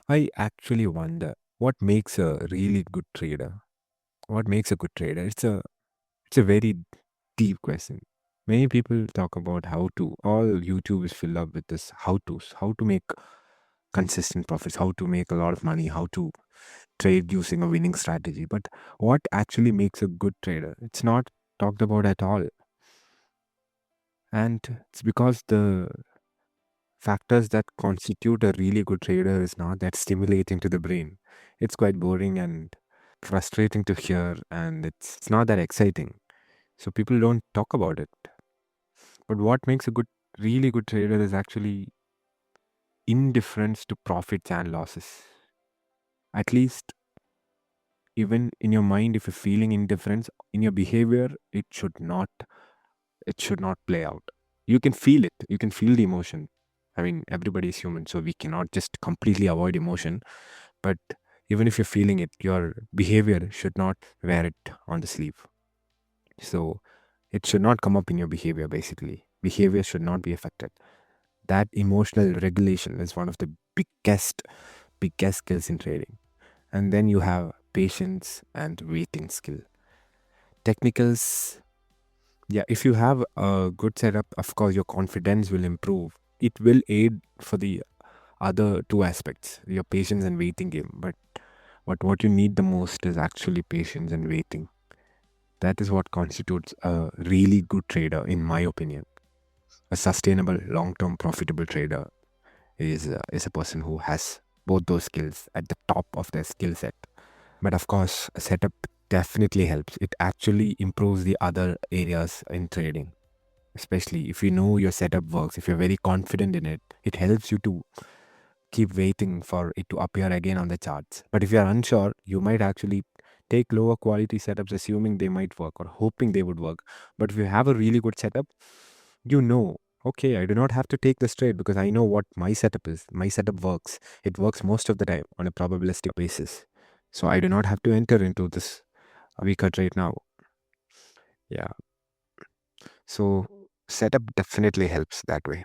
I actually wonder what makes a really good trader. What makes a good trader? It's a very deep question. Many people talk about how to. All YouTube is filled up with this how to's, how to make consistent profits, how to make a lot of money, how to trade using a winning strategy. But what actually makes a good trader? It's not talked about at all. And it's because the factors that constitute a really good trader is not that stimulating to the brain. It's quite boring and frustrating to hear, and it's not that exciting. So people don't talk about it. But what makes a really good trader is actually indifference to profits and losses. At least, even in your mind, if you're feeling indifference in your behavior, it should not play out. You can feel it. You can feel the emotion. I mean, everybody is human, so we cannot just completely avoid emotion. But even if you're feeling it, your behavior should not wear it on the sleeve. So it should not come up in your behavior, basically. Behavior should not be affected. That emotional regulation is one of the biggest skills in trading. And then you have patience and waiting skill. Technicals, yeah, if you have a good setup, of course, your confidence will improve. It will aid for the other two aspects, your patience and waiting game. But what you need the most is actually patience and waiting. That is what constitutes a really good trader, in my opinion. A sustainable, long-term, profitable trader is a person who has both those skills at the top of their skill set. But of course, a setup definitely helps. It actually improves the other areas in trading, especially if you know your setup works, if you're very confident in it. It helps you to keep waiting for it to appear again on the charts. But if you're unsure, you might actually take lower quality setups, assuming they might work or hoping they would work. But if you have a really good setup, you know, okay, I do not have to take this trade because I know what my setup is. My setup works. It works most of the time on a probabilistic basis. So I do not have to enter into this weaker trade now. Yeah. So setup definitely helps that way.